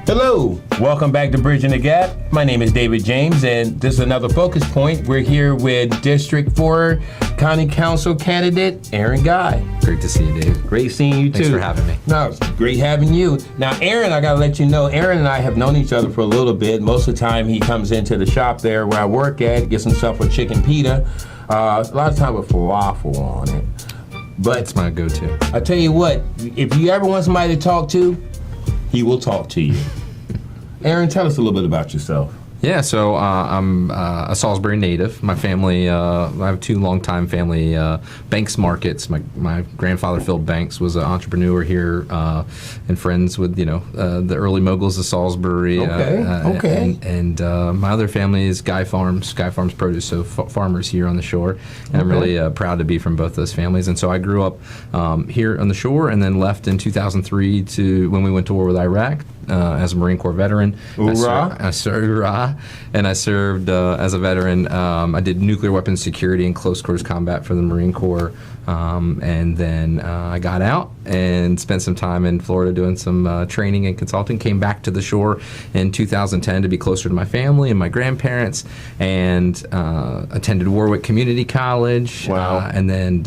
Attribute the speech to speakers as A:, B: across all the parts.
A: Hello, welcome back to Bridging the Gap. My name is David James, and this is another Focus Point. We're here with District 4 County Council candidate Aaron Guy.
B: Great to see you, Dave.
A: Great seeing you too.
B: Thanks for having me.
A: No, it's great having you. Now, Aaron, I gotta let you know, Aaron and I have known each other for a little bit. Most of the time, he comes into the shop there where I work at, gets himself a chicken pita. A lot of time with falafel on it. But
B: That's my go-to.
A: I tell you what, if you ever want somebody to talk to, he will talk to you. Aaron, tell us a little bit about yourself.
B: Yeah, so I'm a Salisbury native. My family, I have two longtime family Banks Markets. My grandfather, Phil Banks, was an entrepreneur here and friends with, the early moguls of Salisbury.
A: Okay.
B: And my other family is Guy Farms Produce, so farmers here on the shore. And I'm really proud to be from both those families. And so I grew up here on the shore and then left in 2003 when we went to war with Iraq. As a Marine Corps veteran.
A: Hoorah.
B: I served as a veteran. I did nuclear weapons security and close quarters combat for the Marine Corps. And then I got out and spent some time in Florida doing some training and consulting. Came back to the shore in 2010 to be closer to my family and my grandparents, and attended Warwick Community College.
A: Wow.
B: And then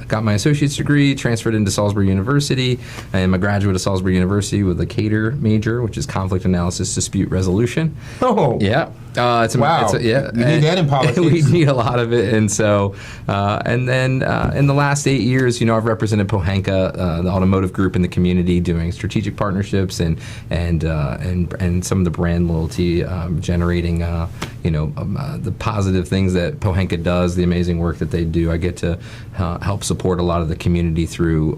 B: got my associate's degree, transferred into Salisbury University. I am a graduate of Salisbury University with a CATER major, which is Conflict Analysis Dispute Resolution.
A: Oh.
B: Yeah.
A: Wow.
B: Yeah.
A: You need that in politics.
B: We need a lot of it. And so, and then in the last 8 years, I've represented Pohanka, the automotive group in the community, doing strategic partnerships and some of the brand loyalty, generating, the positive things that Pohanka does, the amazing work that they do. I get to help support a lot of the community through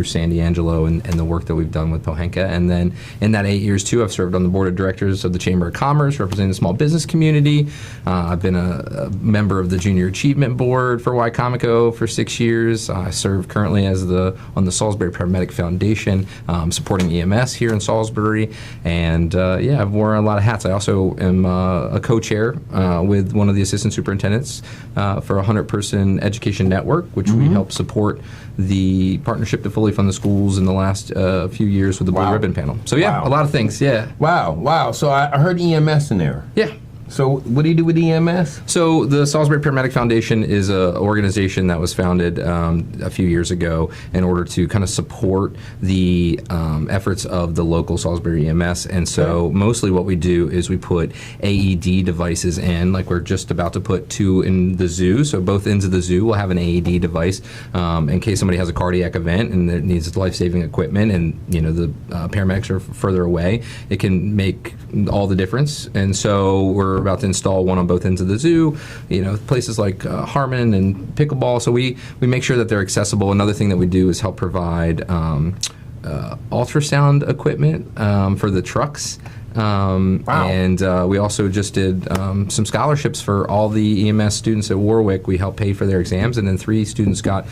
B: San D'Angelo and the work that we've done with Pohanka. And then in that 8 years, too, I've served on the board of directors of the Chamber of Commerce, representing the small business community. I've been a member of the Junior Achievement Board for Y Comico for 6 years. I serve currently on the Salisbury Paramedic Foundation, supporting EMS here in Salisbury. And I've worn a lot of hats. I also am a co-chair with one of the assistant superintendents for a 100-person education network, which we help support the partnership to fully fund the schools in the last few years with the Blue Ribbon Panel. So a lot of things, yeah.
A: Wow. So I heard EMS in there.
B: Yeah.
A: So what do you do with EMS?
B: So the Salisbury Paramedic Foundation is an organization that was founded a few years ago in order to kind of support the efforts of the local Salisbury EMS. And so mostly what we do is we put AED devices in, like we're just about to put 2 in the zoo. So both ends of the zoo will have an AED device in case somebody has a cardiac event and it needs life-saving equipment, and the paramedics are further away. It can make all the difference. And so we're about to install one on both ends of the zoo, places like Harmon and Pickleball. So we make sure that they're accessible. Another thing that we do is help provide ultrasound equipment for the trucks. And we also just did some scholarships for all the EMS students at Warwick. We helped pay for their exams, and then 3 students got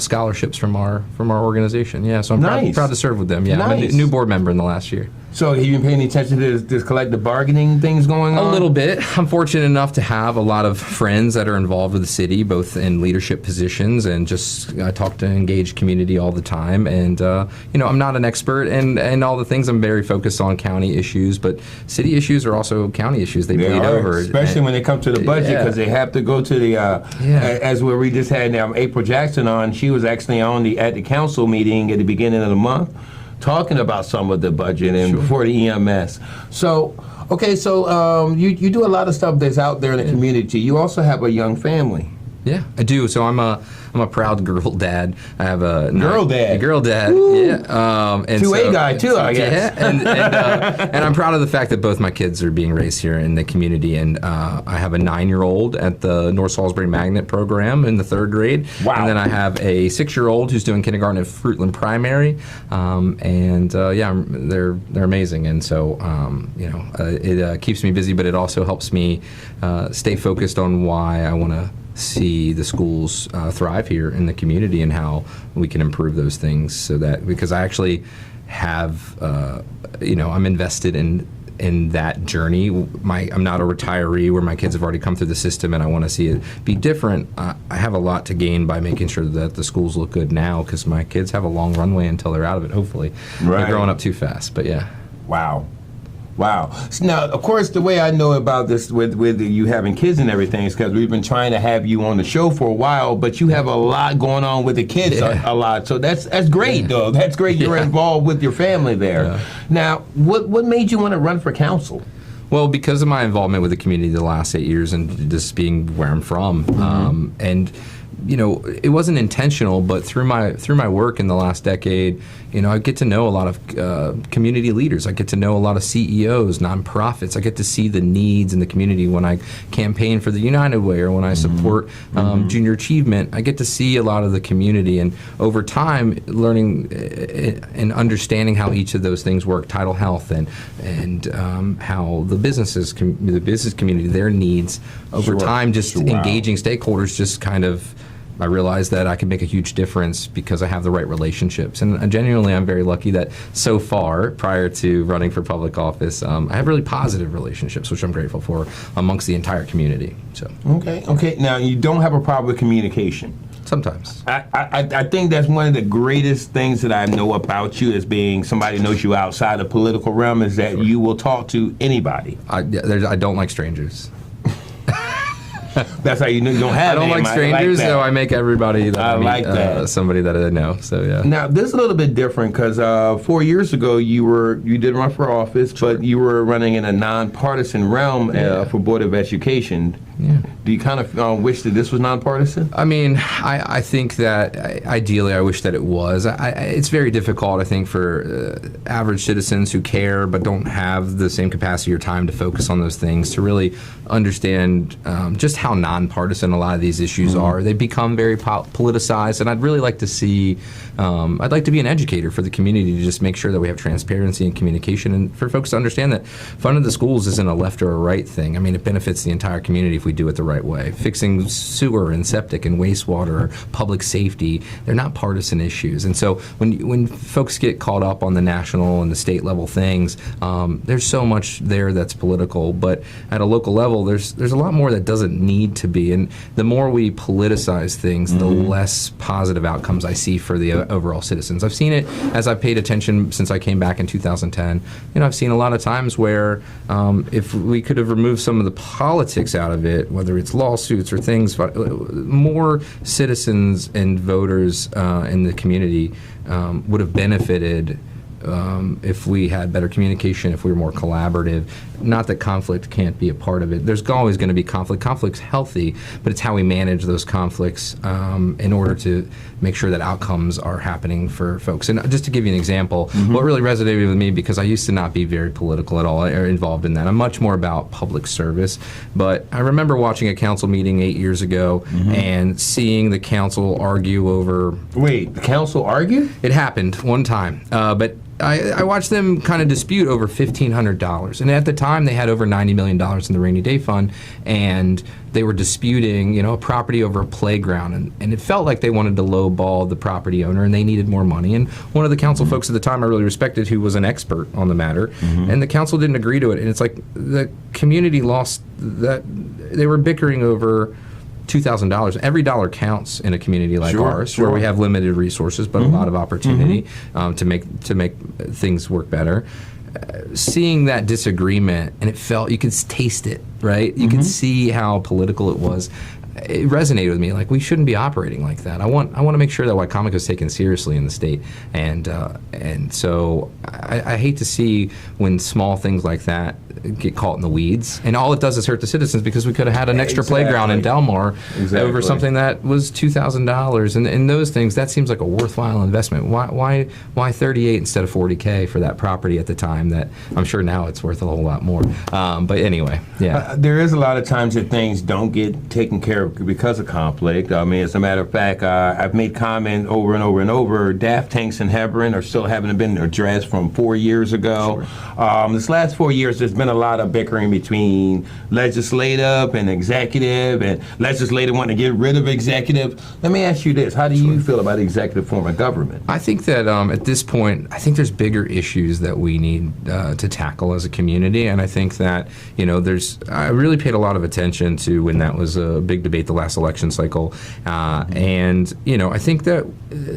B: scholarships from our organization. Yeah, so I'm proud to serve with them. Yeah,
A: Nice.
B: I'm a new board member in the last year.
A: So have you been paying attention to this collective bargaining things going on?
B: A little bit. I'm fortunate enough to have a lot of friends that are involved with the city, both in leadership positions and just I talk to engaged community all the time. And I'm not an expert in all the things. I'm very focused on county issues, but city issues are also county issues. They bleed over,
A: especially when they come to the budget, because they have to go to the. As where we just had April Jackson on. She was actually at the council meeting at the beginning of the month, talking about some of the budget and before the EMS. So, you do a lot of stuff that's out there in the community. You also have a young family.
B: Yeah, I do. So I'm a proud girl dad. I have a
A: girl dad.
B: Woo. Yeah. And
A: 2A guy too, I guess.
B: Yeah, and I'm proud of the fact that both my kids are being raised here in the community. And I have a 9-year-old at the North Salisbury Magnet program in the 3rd grade.
A: Wow.
B: And then I have a 6-year-old who's doing kindergarten at Fruitland Primary. They're amazing. And so it keeps me busy, but it also helps me stay focused on why I want to see the schools thrive here in the community and how we can improve those things, so that because I actually have I'm invested in that journey. I'm not a retiree where my kids have already come through the system and I want to see it be different. I have a lot to gain by making sure that the schools look good now, because my kids have a long runway until they're out of it, hopefully.
A: Right.
B: They're growing up too fast, but yeah.
A: Wow. Wow. So now, of course, the way I know about this with you having kids and everything is because we've been trying to have you on the show for a while, but you have a lot going on with the kids a lot. So that's great, though. That's great. You're involved with your family there. Yeah. Now, what made you want to run for council?
B: Well, because of my involvement with the community the last 8 years and just being where I'm from, and you know, it wasn't intentional, but through my work in the last decade, you know, I get to know a lot of community leaders. I get to know a lot of CEOs, nonprofits. I get to see the needs in the community when I campaign for the United Way or when I support junior achievement. I get to see a lot of the community, and over time, learning and understanding how each of those things work, Tidal Health and how the business community, their needs over time, just engaging stakeholders, just kind of. I realized that I could make a huge difference because I have the right relationships. And genuinely, I'm very lucky that so far, prior to running for public office, I have really positive relationships, which I'm grateful for amongst the entire community. So.
A: Okay. Now, you don't have a problem with communication.
B: Sometimes.
A: I think that's one of the greatest things that I know about you as being somebody who knows you outside the political realm is that you will talk to anybody.
B: I don't like strangers.
A: That's how you don't have.
B: I don't like strangers, so I make everybody that I
A: like
B: meet, somebody that I know. So yeah.
A: Now this is a little bit different because 4 years ago you did run for office, but you were running in a nonpartisan realm for Board of Education.
B: Yeah.
A: Do you kind of wish that this was nonpartisan?
B: I mean, I think that ideally I wish that it was. It's very difficult, I think, for average citizens who care but don't have the same capacity or time to focus on those things to really understand just how nonpartisan a lot of these issues are. They become very politicized, and I'd really like to see, I'd like to be an educator for the community to just make sure that we have transparency and communication, and for folks to understand that funding the schools isn't a left or a right thing. I mean, it benefits the entire community if we do it the right way. Fixing sewer and septic and wastewater, public safety, they're not partisan issues. And so when folks get caught up on the national and the state level things, there's so much there that's political, but at a local level, there's a lot more that doesn't need to be. And the more we politicize things, the less positive outcomes I see for the overall citizens. I've seen it as I've paid attention since I came back in 2010. You know, I've seen a lot of times where if we could have removed some of the politics out of it, whether it's lawsuits or things, more citizens and voters in the community would have benefited if we had better communication, if we were more collaborative. Not that conflict can't be a part of it. There's always going to be conflict. Conflict's healthy, but it's how we manage those conflicts in order to make sure that outcomes are happening for folks. And just to give you an example, what really resonated with me, because I used to not be very political at all or involved in that. I'm much more about public service. But I remember watching a council meeting 8 years ago and seeing the council argue over...
A: Wait, the council argue?
B: It happened one time, but I watched them kind of dispute over $1,500, and at the time they had over $90 million in the rainy day fund, and they were disputing, you know, a property over a playground, and it felt like they wanted to lowball the property owner, and they needed more money. And one of the council folks at the time I really respected, who was an expert on the matter, and the council didn't agree to it, and it's like the community lost that. They were bickering over $2,000. Every dollar counts in a community like ours, where we have limited resources but a lot of opportunity to make things work better. Seeing that disagreement, and it felt, you could taste it, right? You could see how political it was. It resonated with me. Like, we shouldn't be operating like that. I want to make sure that Wycomico is taken seriously in the state, and so I hate to see when small things like that get caught in the weeds, and all it does is hurt the citizens, because we could have had an extra playground in Delmar over something that was $2,000, and those things, that seems like a worthwhile investment. Why 38 instead of 40K for that property at the time? That I'm sure now it's worth a whole lot more. But anyway, yeah.
A: There is a lot of times that things don't get taken care of because of conflict. I mean, as a matter of fact, I've made comment over and over and over. DAF tanks in Hebron are still haven't been addressed from 4 years ago. This last 4 years, there's been a lot of bickering between legislative and executive, and legislative wanting to get rid of executive. Let me ask you this: how do you feel about executive form of government?
B: I think that at this point, I think there's bigger issues that we need to tackle as a community, and I think that, you know, I really paid a lot of attention to when that was a big debate debate the last election cycle. And, I think that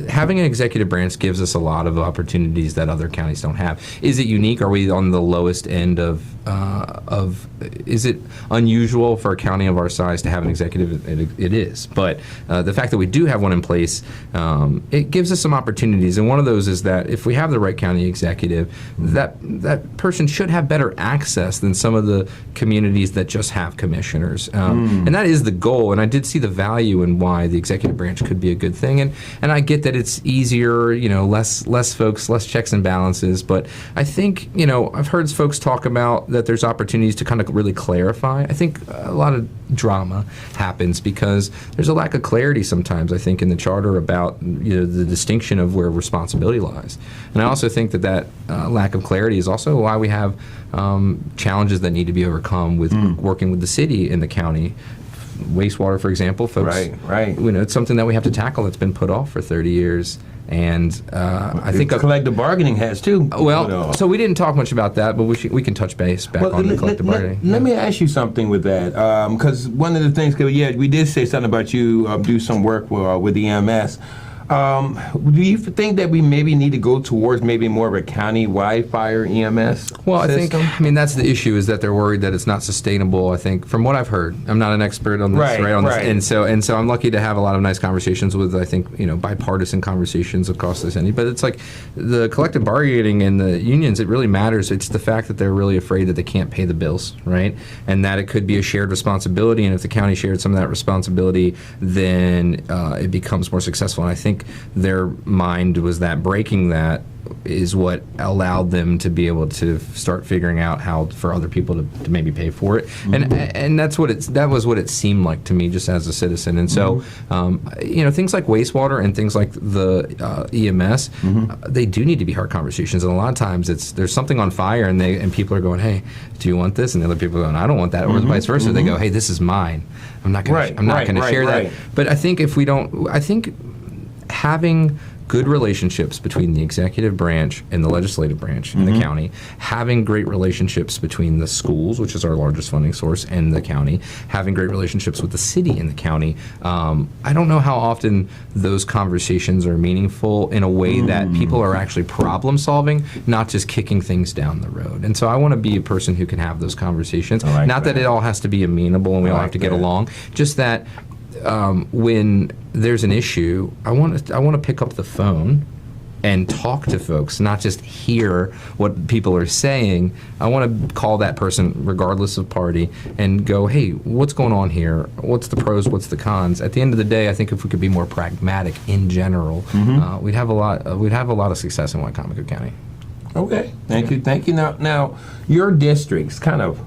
B: having an executive branch gives us a lot of opportunities that other counties don't have. Is it unique? Are we on the lowest end of is it unusual for a county of our size to have an executive? It is. But the fact that we do have one in place, it gives us some opportunities. And one of those is that if we have the right county executive, that person should have better access than some of the communities that just have commissioners. And that is the goal. And I did see the value in why the executive branch could be a good thing. And I get that it's easier, less folks, less checks and balances. But I think, I've heard folks talk about that there's opportunities to kind of really clarify. I think a lot of drama happens because there's a lack of clarity sometimes, I think, in the charter about the distinction of where responsibility lies. And I also think that lack of clarity is also why we have challenges that need to be overcome with working with the city and the county. Wastewater, for example, folks.
A: Right.
B: It's something that we have to tackle that's been put off for 30 years. And I think
A: collective bargaining has too.
B: Well, so we didn't talk much about that, but we can touch base back on the collective bargaining.
A: Let me ask you something with that, because one of the things, we did say something about you do some work with the EMS. Do you think that we maybe need to go towards maybe more of a county-wide fire EMS
B: Well,
A: system?
B: I think that's the issue, is that they're worried that it's not sustainable. I think, from what I've heard, I'm not an expert on this, this, and so I'm lucky to have a lot of nice conversations with, I think, bipartisan conversations across the city. But it's like the collective bargaining and the unions, it really matters. It's the fact that they're really afraid that they can't pay the bills, right? And that it could be a shared responsibility, and if the county shared some of that responsibility, then it becomes more successful. And I think their mind was that breaking that is what allowed them to be able to start figuring out how for other people to maybe pay for it, and that was what it seemed like to me just as a citizen. And so things like wastewater and things like the EMS, they do need to be hard conversations, and a lot of times there's something on fire and people are going, hey, do you want this? And the other people are going, I don't want that, or vice versa. They go, hey, this is mine. I'm not going to share that. But I think having good relationships between the executive branch and the legislative branch in the county, having great relationships between the schools, which is our largest funding source, and the county, having great relationships with the city and the county. I don't know how often those conversations are meaningful in a way that people are actually problem solving, not just kicking things down the road. And so I want to be a person who can have those conversations. Not that it all has to be amenable and we all have to get along, just that when there's an issue, I want to pick up the phone and talk to folks, not just hear what people are saying. I want to call that person regardless of party and go, hey, what's going on here? What's the pros? What's the cons? At the end of the day, I think if we could be more pragmatic in general, we'd have a lot of success in Wicomico County.
A: Okay, thank you. Now your district's kind of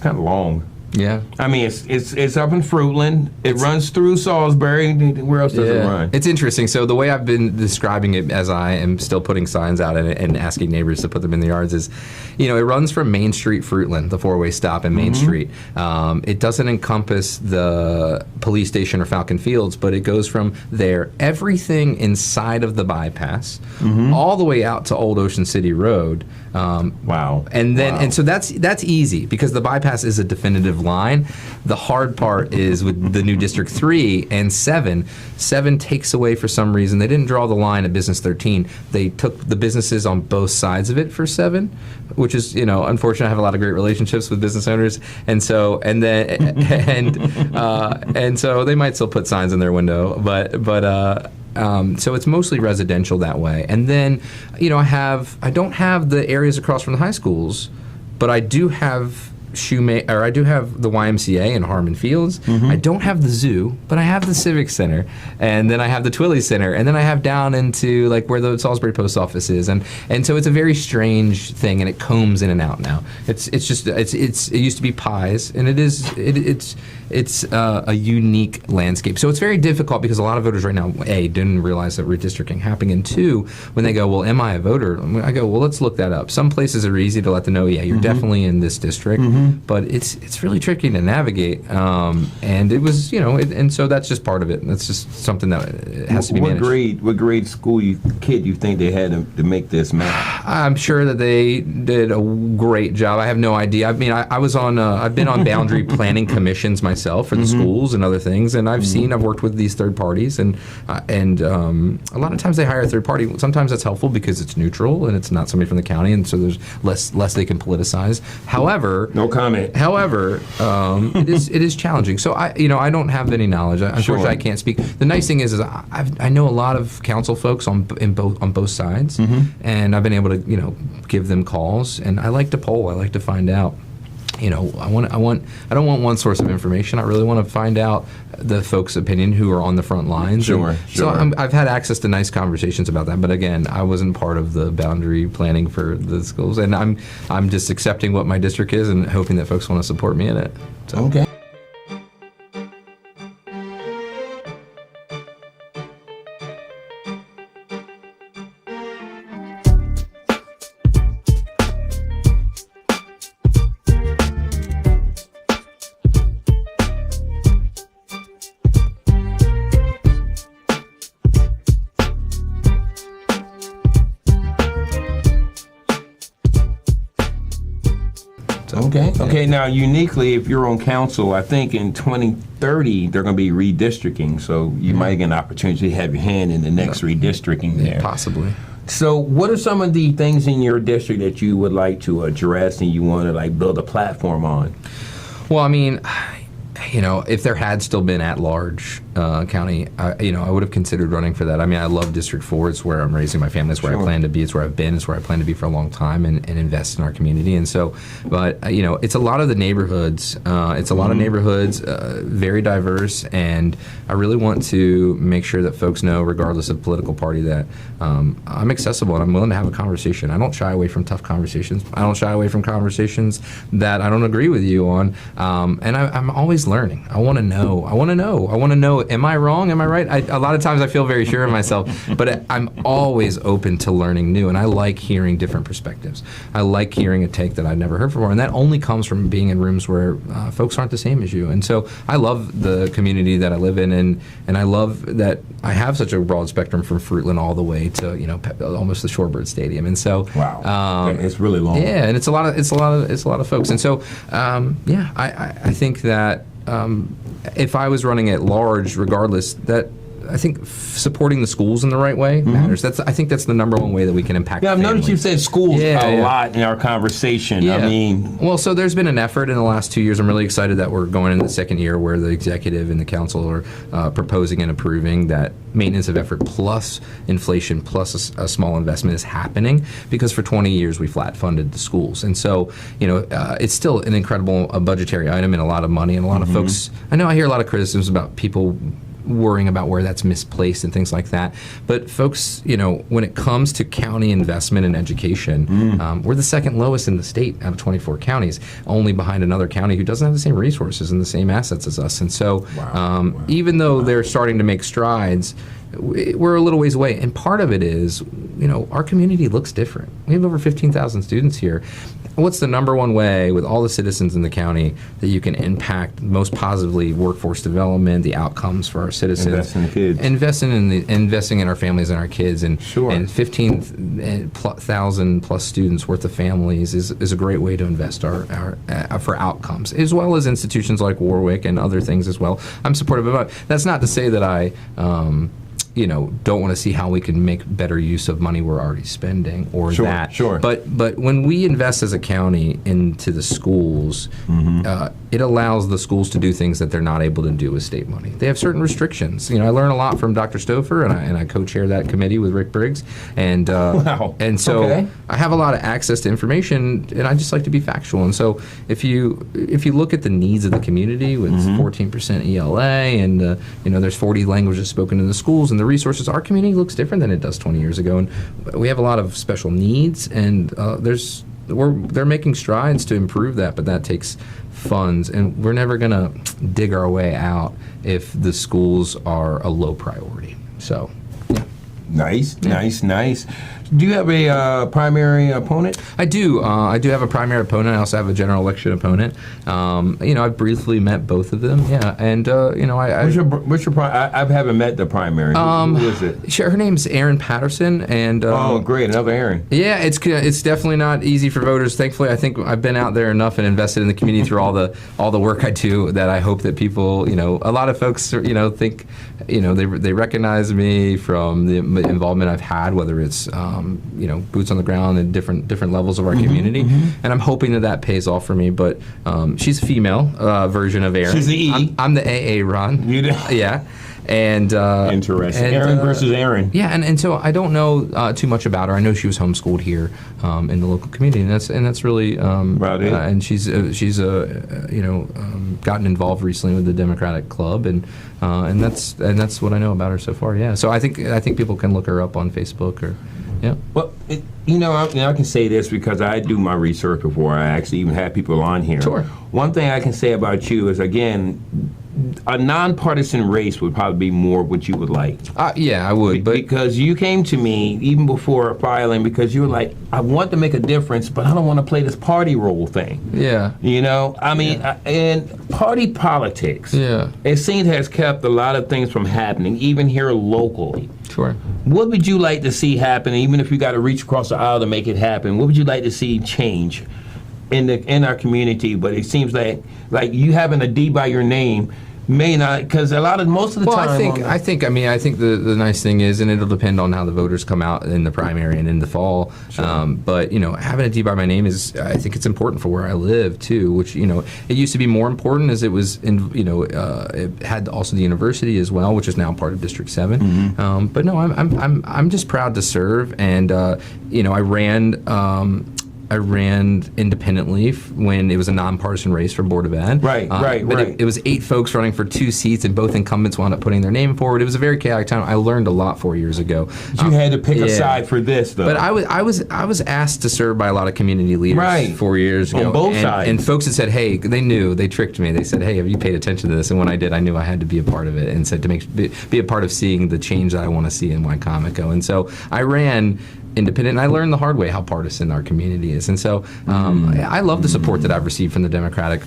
A: long.
B: Yeah.
A: I mean, it's up in Fruitland. It runs through Salisbury. Where else does it run?
B: It's interesting. So the way I've been describing it, as I am still putting signs out and asking neighbors to put them in the yards, is, it runs from Main Street, Fruitland, the four-way stop in Main Street. It doesn't encompass the police station or Falcon Fields, but it goes from there, everything inside of the bypass, all the way out to Old Ocean City Road.
A: Wow.
B: And then and so that's easy because the bypass is a definitive line. The hard part is with the new District 3 and 7. 7 takes away, for some reason, they didn't draw the line at Business 13. They took the businesses on both sides of it for 7, which is, unfortunately, I have a lot of great relationships with business owners, and so and so they might still put signs in their window, but so it's mostly residential that way. And then, I don't have the areas across from the high schools, but I do have I do have the YMCA in Harmon Fields. I don't have the zoo, but I have the Civic Center, and then I have the Twilley Center, and then I have down into like where the Salisbury Post Office is, and so it's a very strange thing, and it combs in and out now. It used to be pies, and it's a unique landscape. So it's very difficult because a lot of voters right now, A, didn't realize that redistricting happening, and 2, when they go, well, am I a voter? I go, well, let's look that up. Some places are easy to let them know, yeah, you're definitely in this district. but it's really tricky to navigate. And it was, and so that's just part of it. That's just something that has to be managed.
A: What grade school kid you think they had to make this match?
B: I'm sure that they did a great job. I have no idea. I mean, I've been on boundary planning commissions myself for the schools and other things, and I've worked with these third parties, and a lot of times they hire a third party. Sometimes that's helpful because it's neutral and it's not somebody from the county, and so there's less they can politicize. However,
A: no comment.
B: However, it is challenging. So I don't have any knowledge. Unfortunately, I can't speak. The nice thing is I know a lot of council folks on both sides, and I've been able to give them calls, and I like to poll. I like to find out. I don't want one source of information. I really want to find out the folks' opinion who are on the front lines.
A: Sure.
B: So I've had access to nice conversations about that. But again, I wasn't part of the boundary planning for the schools, and I'm just accepting what my district is and hoping that folks want to support me in it. So.
A: Okay. Okay. Now, uniquely, if you're on council, I think in 2030 they're going to be redistricting, so you might get an opportunity to have your hand in the next redistricting there.
B: Possibly.
A: So, what are some of the things in your district that you would like to address and you want to build a platform on?
B: Well, I mean, if there had still been at-large county, I would have considered running for that. I mean, I love District 4. It's where I'm raising my family. It's where I plan to be. It's where I've been. It's where I plan to be for a long time and invest in our community. And so, but, it's a lot of the neighborhoods. It's a lot of neighborhoods, very diverse, and I really want to make sure that folks know, regardless of political party, that I'm accessible and I'm willing to have a conversation. I don't shy away from tough conversations. I don't shy away from conversations that I don't agree with you on. And I'm always learning. I want to know. I want to know. Am I wrong? Am I right? A lot of times I feel very sure of myself, but I'm always open to learning new, and I like hearing different perspectives. I like hearing a take that I've never heard before, and that only comes from being in rooms where folks aren't the same as you. And so I love the community that I live in, and I love that I have such a broad spectrum from Fruitland all the way to almost the Shorebird Stadium. And so
A: it's really long.
B: Yeah, and it's a lot of folks. And so I think that. If I was running at large, regardless, that I think supporting the schools in the right way matters. I think that's the number one way that we can impact.
A: Yeah, I've noticed you've said schools a lot in our conversation.
B: Yeah.
A: I mean,
B: well, so there's been an effort in the last 2 years. I'm really excited that we're going into the second year where the executive and the council are proposing and approving that maintenance of effort plus inflation plus a small investment is happening, because for 20 years we flat funded the schools. And so, it's still an incredible budgetary item and a lot of money, and a lot of folks, I know I hear a lot of criticisms about people worrying about where that's misplaced and things like that. But folks, when it comes to county investment in education, we're the second lowest in the state out of 24 counties, only behind another county who doesn't have the same resources and the same assets as us. And so even though they're starting to make strides, we're a little ways away. And part of it is, our community looks different. We have over 15,000 students here. What's the number one way with all the citizens in the county that you can impact most positively workforce development, the outcomes for our citizens?
A: Invest in the kids.
B: Investing in our families and our kids. And 15,000 plus students worth of families is a great way to invest our for outcomes, as well as institutions like Warwick and other things as well. I'm supportive of it. That's not to say that I don't want to see how we can make better use of money we're already spending or that.
A: Sure.
B: But when we invest as a county into the schools, it allows the schools to do things that they're not able to do with state money. They have certain restrictions. I learn a lot from Dr. Stouffer, and I co-chair that committee with Rick Briggs. And and so I have a lot of access to information, and I just like to be factual. And so if you look at the needs of the community with 14% ELA, and there's 40 languages spoken in the schools, and the resources, our community looks different than it does 20 years ago, and we have a lot of special needs, and they're making strides to improve that, but that takes funds, and we're never going to dig our way out if the schools are a low priority. So,
A: Nice. Do you have a primary opponent?
B: I do. I do have a primary opponent. I also have a general election opponent. I've briefly met both of them. Yeah, and
A: What's your I haven't met the primary. Who is it?
B: Her name's Erin Patterson, and
A: Great, another Erin.
B: Yeah, it's definitely not easy for voters. Thankfully, I think I've been out there enough and invested in the community through all the work I do that I hope that people, a lot of folks, think, they recognize me from the involvement I've had, whether it's boots on the ground in different levels of our community, and I'm hoping that pays off for me. But she's a female version of Erin.
A: She's the E.
B: I'm the AA Ron.
A: You do?
B: Yeah. And
A: interesting.
B: And,
A: Erin versus Erin.
B: Yeah, and so I don't know too much about her. I know she was homeschooled here in the local community, and that's really and she's gotten involved recently with the Democratic Club, and that's what I know about her so far. Yeah, so I think people can look her up on Facebook or. Yeah.
A: Well, I can say this because I do my research before I actually even have people on here.
B: Sure.
A: One thing I can say about you is, again, a nonpartisan race would probably be more what you would like.
B: Yeah, I would. But
A: because you came to me even before filing because you were like, I want to make a difference, but I don't want to play this party role thing.
B: Yeah.
A: And party politics.
B: Yeah.
A: It seems has kept a lot of things from happening, even here locally.
B: Sure.
A: What would you like to see happen, even if you got to reach across the aisle to make it happen? What would you like to see change in our community? But it seems like you having a D by your name may not, because most of the time.
B: I think the nice thing is, and it'll depend on how the voters come out in the primary and in the fall.
A: Sure.
B: But having a D by my name is, I think it's important for where I live too. Which it used to be more important as it was in it had also the university as well, which is now part of District 7.
A: Mm-hmm.
B: But no, I'm just proud to serve, and I ran independently when it was a nonpartisan race for Board of Ed.
A: Right.
B: It was 8 folks running for 2 seats, and both incumbents wound up putting their name forward. It was a very chaotic time. I learned a lot 4 years ago.
A: You had to pick a side for this, though.
B: But I was asked to serve by a lot of community leaders 4 years ago.
A: On both sides.
B: And folks had said, hey, they tricked me. They said, hey, have you paid attention to this? And when I did, I knew I had to be a part of it, and said to be a part of seeing the change that I want to see in Wycomico. And so I ran independent, and I learned the hard way how partisan our community is. And so I love the support that I've received from the Democratic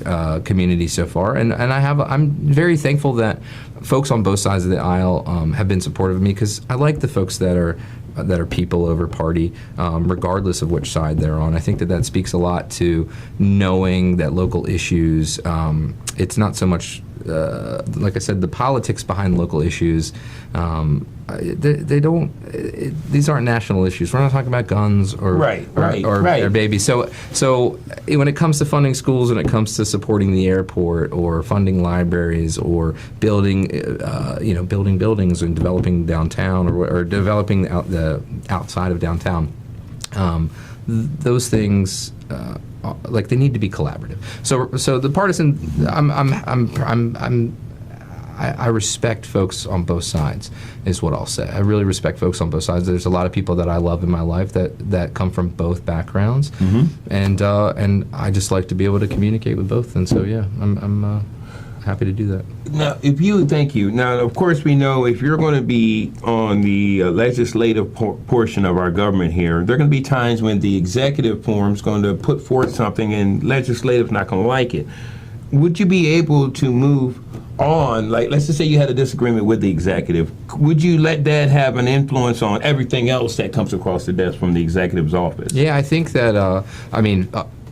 B: community so far, and I'm very thankful that folks on both sides of the aisle have been supportive of me, because I like the folks that are people over party, regardless of which side they're on. I think that speaks a lot to knowing that local issues, it's not so much, like I said, the politics behind local issues, they don't. These aren't national issues. We're not talking about guns or babies. So when it comes to funding schools, and it comes to supporting the airport or funding libraries or building buildings and developing downtown or developing the outside of downtown, those things. They need to be collaborative. So the partisan, I respect folks on both sides, is what I'll say. I really respect folks on both sides. There's a lot of people that I love in my life that come from both backgrounds, and I just like to be able to communicate with both. And so I'm happy to do that.
A: Now, thank you. Now, of course, we know if you're going to be on the legislative portion of our government here, there are going to be times when the executive forum is going to put forth something and legislative's not going to like it. Would you be able to move on, let's just say you had a disagreement with the executive, would you let that have an influence on everything else that comes across the desk from the executive's office?
B: Yeah, I think that,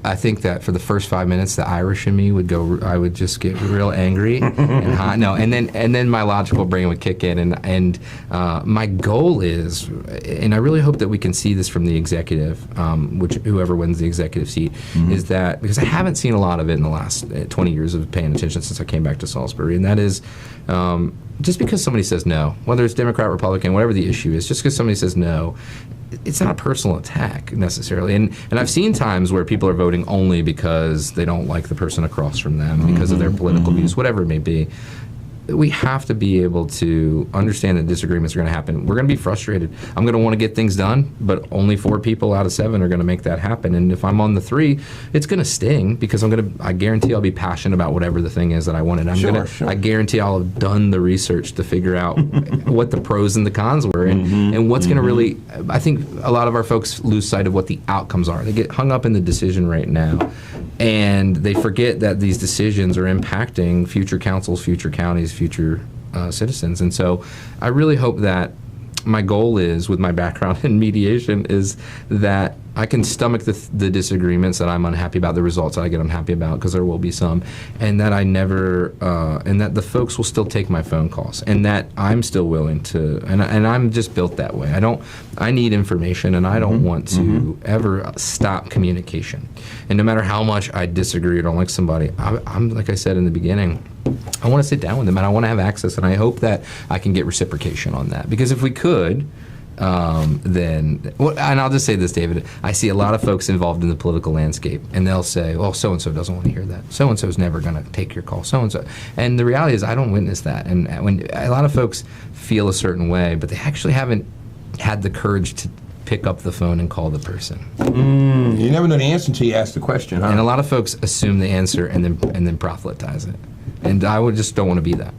B: I think that for the first 5 minutes, the Irish in me would go. I would just get real angry and hot. No, and then my logical brain would kick in, and my goal is, and I really hope that we can see this from the executive, whoever wins the executive seat, is that, because I haven't seen a lot of it in the last 20 years of paying attention since I came back to Salisbury, and that is. Just because somebody says no, whether it's Democrat, Republican, whatever the issue is, just because somebody says no, it's not a personal attack necessarily. And I've seen times where people are voting only because they don't like the person across from them, because of their political views, whatever it may be. we have to be able to understand that disagreements are going to happen. We're going to be frustrated. I'm going to want to get things done, but only 4 people out of 7 are going to make that happen. And if I'm on the 3, it's going to sting because I guarantee I'll be passionate about whatever the thing is that I wanted. I guarantee I'll have done the research to figure out what the pros and the cons were and what's going to really, I think a lot of our folks lose sight of what the outcomes are. They get hung up in the decision right now. And they forget that these decisions are impacting future councils, future counties, future citizens. And so I really hope that my goal is, with my background in mediation, is that I can stomach the disagreements that I'm unhappy about, the results that I get unhappy about, because there will be some, and that I never, and that the folks will still take my phone calls, and that I'm still willing to, and I'm just built that way. I need information, and I don't want to ever stop communication. And no matter how much I disagree or don't like somebody, I'm like I said in the beginning, I want to sit down with them, and I want to have access, and I hope that I can get reciprocation on that. Because if we could, and I'll just say this, David, I see a lot of folks involved in the political landscape, and they'll say, well, so-and-so doesn't want to hear that. So-and-so's never going to take your call, so-and-so. And the reality is I don't witness that. And when a lot of folks feel a certain way, but they actually haven't had the courage to pick up the phone and call the person.
A: You never know the answer until you ask the question, huh?
B: And a lot of folks assume the answer and then proselytize it. And I just don't want to be that.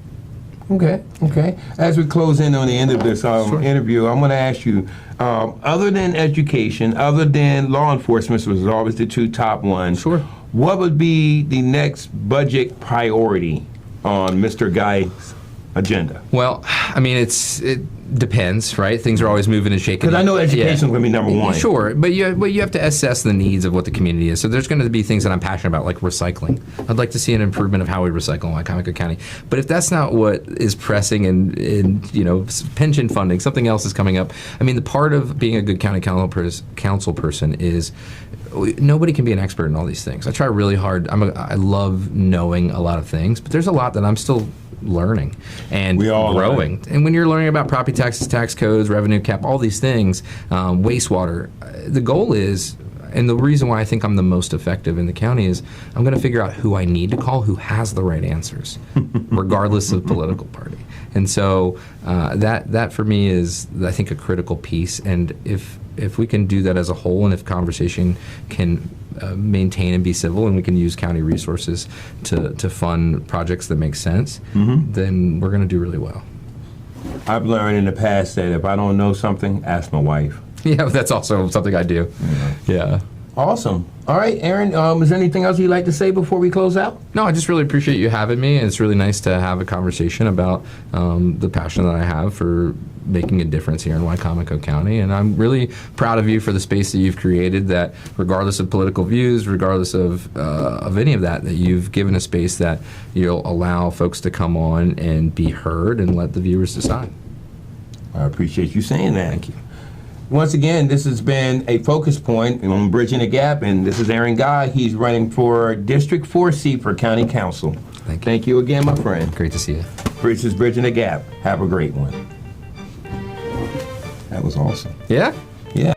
A: Okay. As we close in on the end of this interview, I'm going to ask you, other than education, other than law enforcement, which was always the 2 top ones,
B: Sure.
A: what would be the next budget priority on Mr. Guy's agenda?
B: Well, I mean, it depends, right? Things are always moving and shaking.
A: Because I know education is going to be number 1.
B: Sure, but you have to assess the needs of what the community is. So there's going to be things that I'm passionate about, like recycling. I'd like to see an improvement of how we recycle in Wycomico County. But if that's not what is pressing and pension funding, something else is coming up. I mean, the part of being a good county council person is nobody can be an expert in all these things. I try really hard. I love knowing a lot of things, but there's a lot that I'm still learning and growing. And when you're learning about property taxes, tax codes, revenue cap, all these things, wastewater, the goal is, and the reason why I think I'm the most effective in the county is I'm going to figure out who I need to call, who has the right answers, regardless of political party. And so that for me is, I think, a critical piece. And if we can do that as a whole, and if conversation can maintain and be civil, and we can use county resources to fund projects that make sense, then we're going to do really well.
A: I've learned in the past that if I don't know something, ask my wife.
B: Yeah, that's also something I do. Yeah.
A: Awesome. All right, Aaron, is there anything else you'd like to say before we close out?
B: No, I just really appreciate you having me, and it's really nice to have a conversation about the passion that I have for making a difference here in Wycomico County. And I'm really proud of you for the space that you've created, that regardless of political views, regardless of any of that you've given a space that you'll allow folks to come on and be heard and let the viewers decide.
A: I appreciate you saying that.
B: Thank you.
A: Once again, this has been a focus point on Bridging the Gap, and this is Aaron Guy. He's running for District 4C for County Council. Thank you again, my friend.
B: Great to see you.
A: This is Bridging the Gap. Have a great one. That was awesome.
B: Yeah?
A: Yeah.